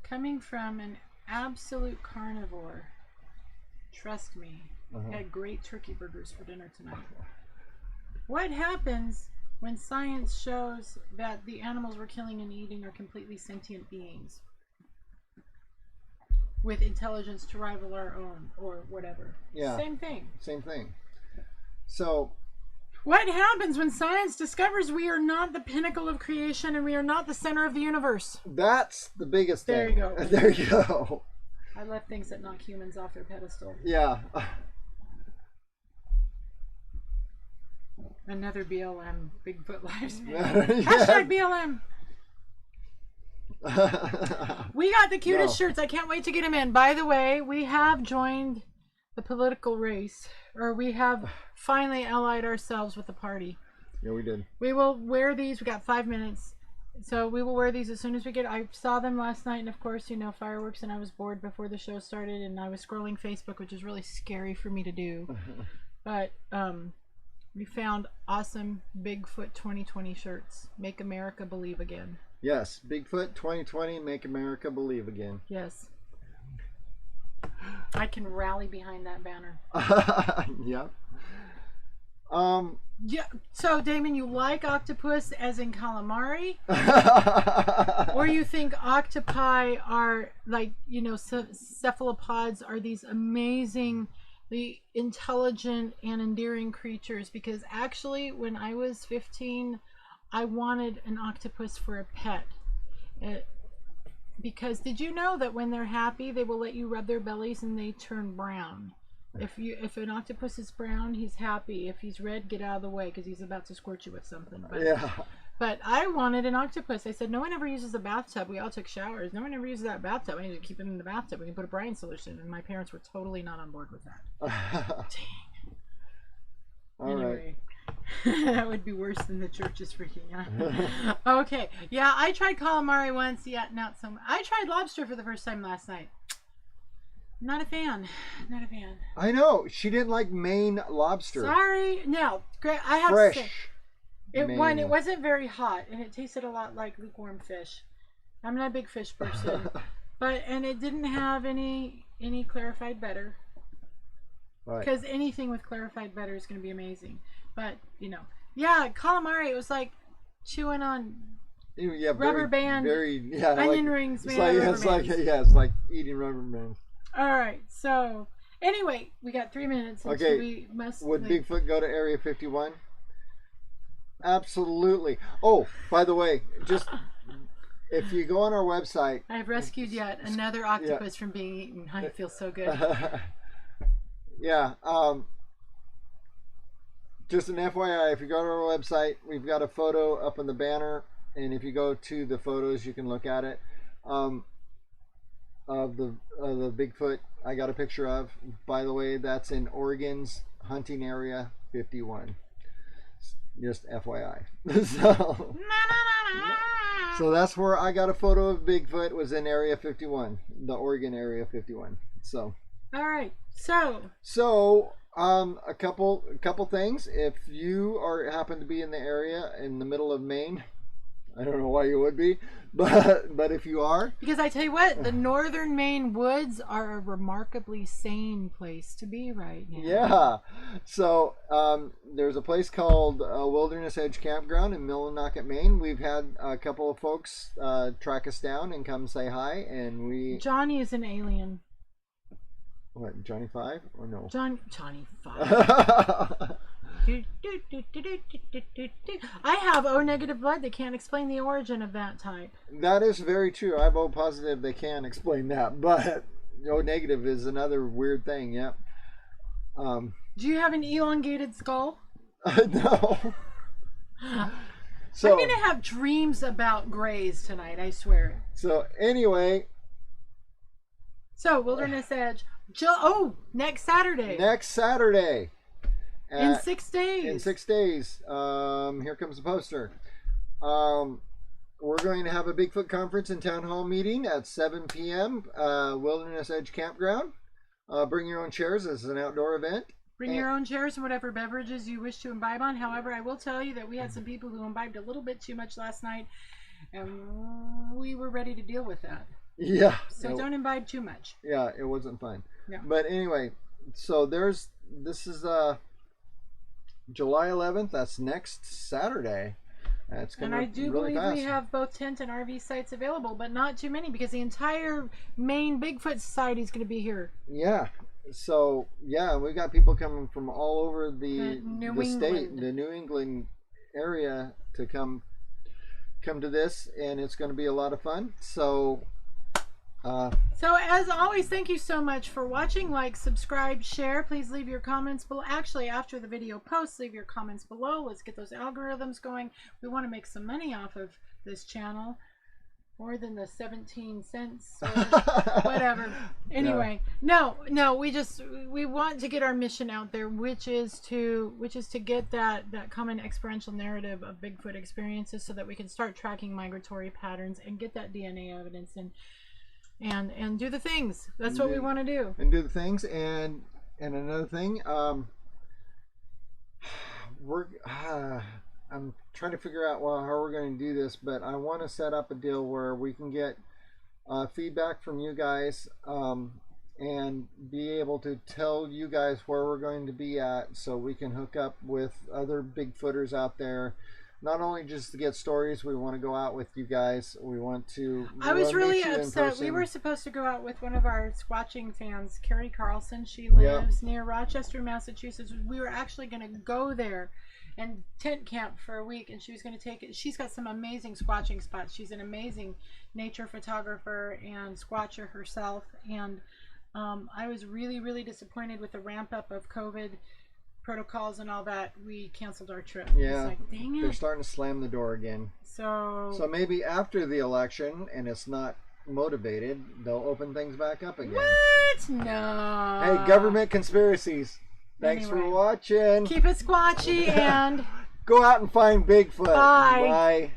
coming from an absolute carnivore, trust me, I had great turkey burgers for dinner tonight. What happens when science shows that the animals we're killing and eating are completely sentient beings? with intelligence to rival our own or whatever. Yeah. Same thing. Same thing. So what happens when science discovers we are not the pinnacle of creation and we are not the center of the universe? That's the biggest thing. There you go. There you go. I love things that knock humans off their pedestal. Yeah. Another BLM, Bigfoot Lives Yeah. Hashtag BLM. We got the cutest shirts. I can't wait to get them in. By the way, we have joined the political race, or we have finally allied ourselves with the party. Yeah, we did. We will wear these. We got 5 minutes. So we will wear these as soon as we get. I saw them last night, and of course, you know, fireworks, and I was bored before the show started, and I was scrolling Facebook, which is really scary for me to do. But we found awesome Bigfoot 2020 shirts. Make America Believe Again. Yes, Bigfoot 2020, Make America Believe Again. Yes. I can rally behind that banner. Yeah. Yeah. So, Damon, you like octopus as in calamari? Or you think octopi are like, you know, cephalopods are these amazing, the intelligent and endearing creatures? Because actually, when I was 15, I wanted an octopus for a pet. Because did you know that when they're happy, they will let you rub their bellies and they turn brown? If an octopus is brown, he's happy. If he's red, get out of the way because he's about to squirt you with something. But I wanted an octopus. I said, no one ever uses a bathtub. We all took showers. No one ever uses that bathtub. I need to keep it in the bathtub. We can put a brine solution. And my parents were totally not on board with that. Dang. Anyway, that would be worse than the church is freaking out. Okay. Yeah, I tried calamari once. Yeah, not so much. I tried lobster for the first time last night. Not a fan. Not a fan. I know. She didn't like Maine lobster. Sorry. No. Great. I have fresh. to say. It wasn't very hot, and it tasted a lot like lukewarm fish. I'm not a big fish person, and it didn't have any clarified butter. Because anything with clarified butter is going to be amazing. But you know, yeah, calamari. It was like chewing on rubber band, onion rings made out of rubber bands. It's like eating rubber bands. All right, so anyway, we got 3 minutes. Okay, we must. Would Bigfoot go to Area 51? Absolutely. Oh, by the way, just if you go on our website, I have rescued yet another octopus from being eaten. I feel so good. Yeah. Just an FYI, if you go to our website, we've got a photo up on the banner, and if you go to the photos, you can look at it. Of the Bigfoot I got a picture of. By the way, that's in Oregon's hunting area 51. Just FYI. So that's where I got a photo of Bigfoot, was in Area 51, the Oregon Area 51. So. All right. So a couple things. If you happen to be in the area in the middle of Maine, I don't know why you would be, but if you are, because I tell you what, the northern Maine woods are a remarkably sane place to be right now. Yeah. So there's a place called Wilderness Edge Campground in Millinocket, Maine. We've had a couple of folks track us down and come say hi, and Johnny is an alien. What, Johnny 5 or no? Johnny 5. I have O negative blood. They can't explain the origin of that type. That is very true. I have O positive. They can explain that, but O negative is another weird thing. Yep. Do you have an elongated skull? No. So, I'm gonna have dreams about grays tonight. I swear. So anyway. So Wilderness Edge. Next Saturday. Next Saturday. In 6 days. In 6 days. Here comes the poster. We're going to have a Bigfoot conference and town hall meeting at 7 p.m. Wilderness Edge Campground. Bring your own chairs. This is an outdoor event. Bring your own chairs and whatever beverages you wish to imbibe on. However, I will tell you that we had some people who imbibed a little bit too much last night, and we were ready to deal with that. Yeah. So don't imbibe too much. Yeah, it wasn't fun. Yeah. But anyway, so this is July 11th. That's next Saturday. It's going and I do really believe fast. we have both tent and RV sites available, but not too many because the entire Maine Bigfoot Society is going to be here. Yeah. So, yeah, we've got people coming from all over the state, the New England area to come to this, and it's going to be a lot of fun. So as always, thank you so much for watching. Like, subscribe, share. Please leave your comments below. Actually, after the video posts, leave your comments below. Let's get those algorithms going. We want to make some money off of this channel. More than the 17 cents or whatever. Anyway, no, we want to get our mission out there, which is to get that common experiential narrative of Bigfoot experiences, so that we can start tracking migratory patterns and get that DNA evidence and do the things. That's what we want to do. And do the things. And another thing, I'm trying to figure out how we're going to do this, but I want to set up a deal where we can get feedback from you guys and be able to tell you guys where we're going to be at, so we can hook up with other Bigfooters out there. Not only just to get stories, we want to go out with you guys. We want to. I was really upset. We were supposed to go out with one of our Squatching fans, Carrie Carlson. She lives near Rochester, Massachusetts. We were actually going to go there and tent camp for a week, and she was going to take it. She's got some amazing squatching spots. She's an amazing nature photographer and squatcher herself, and I was really, really disappointed with the ramp up of COVID protocols and all that. We canceled our trip. Yeah, it's like, dang it. They're starting to slam the door again. So maybe after the election, and it's not motivated, they'll open things back up again. What? No. Hey, government conspiracies. Thanks for watching. Keep it squatchy and go out and find Bigfoot. Bye. Bye.